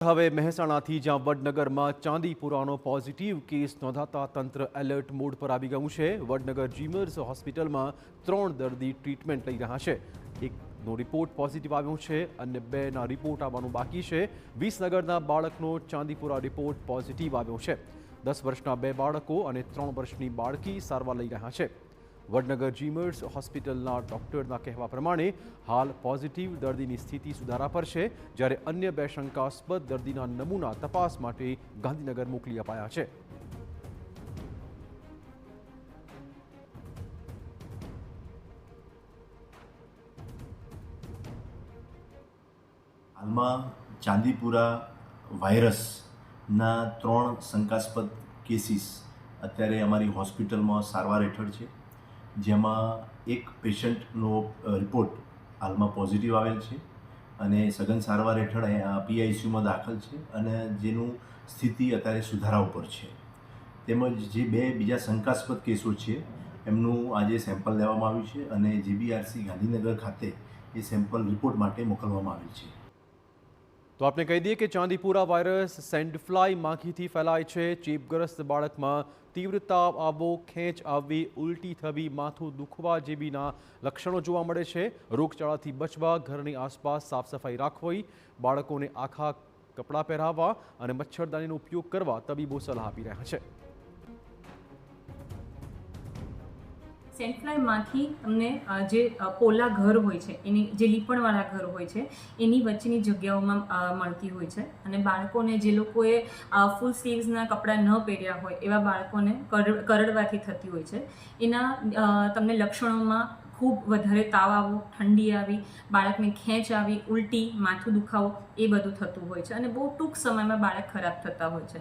હવે મહેસાણાથી જ્યાં વડનગરમાં ચાંદીપુરાનો positive case નોંધાતા તંત્ર એલર્ટ મોડ પર આવી ગયું છે। વડનગર જીમર્સ હોસ્પિટલમાં 3 દર્દી ટ્રીટમેન્ટ લઈ રહ્યા છે। એકનો રિપોર્ટ પોઝિટિવ આવ્યો છે અને 2ના રિપોર્ટ આવવાનું બાકી છે। વિસનગરના બાળકનો ચાંદીપુરા રિપોર્ટ પોઝિટિવ આવ્યો છે। 10 વર્ષના 2 બાળકો અને 3 વર્ષની બાળકી સારવાર લઈ રહ્યા છે। વડનગર જીમર્સ હોસ્પિટલના ડોક્ટરના કહેવા પ્રમાણે હાલ પોઝિટિવ દર્દીની સ્થિતિ સુધારા પર છે, જ્યારે અન્ય 2 શંકાસ્પદ દર્દીના નમૂના તપાસ માટે ગાંધીનગર મોકલી અપાયા છે। હાલમાં ચાંદીપુરા વાયરસના 3 શંકાસ્પદ કેસીસ અત્યારે અમારી હોસ્પિટલમાં સારવાર હેઠળ છે, જેમાં એક પેશન્ટનો રિપોર્ટ હાલમાં પોઝિટિવ આવેલ છે અને સઘન સારવાર હેઠળ PICUમાં દાખલ છે અને જેનું સ્થિતિ અત્યારે સુધારા ઉપર છે। તેમજ જે 2 બીજા શંકાસ્પદ કેસો છે એમનું આજે સેમ્પલ લેવામાં આવ્યું છે અને JBRC ગાંધીનગર ખાતે એ સેમ્પલ રિપોર્ટ માટે મોકલવામાં આવેલ છે। તો આપણે કહી દઈએ કે ચાંદીપુરા વાયરસ સેન્ડફ્લાય માખીથી ફેલાય છે। ચેપગ્રસ્ત બાળકમાં તીવ્ર તાવ આવવો, ખેંચ આવવી, ઉલટી થવી, માથું દુખવા જેવીના લક્ષણો જોવા મળે છે। રોગચાળાથી બચવા ઘરની આસપાસ સાફ સફાઈ રાખવી, બાળકોને આખા કપડાં પહેરાવવા અને મચ્છરદાનીનો ઉપયોગ કરવા તબીબો સલાહ આપી રહ્યા છે। સેન્ડફ્લાય માખી તમને જે પોલા ઘર હોય છે, એની જે લીપણવાળા ઘર હોય છે એની વચ્ચેની જગ્યાઓમાં મળતી હોય છે અને બાળકોને જે લોકોએ ફૂલ સ્લીવ્સના કપડાં ન પહેર્યા હોય એવા બાળકોને કરડવાથી થતી હોય છે। એના તમને લક્ષણોમાં ખૂબ વધારે તાવ આવવો, ઠંડી આવી, બાળકને ખેંચ આવી, ઉલટી, માથું દુખાવો એ બધું થતું હોય છે અને બહુ ટૂંક સમયમાં બાળક ખરાબ થતા હોય છે।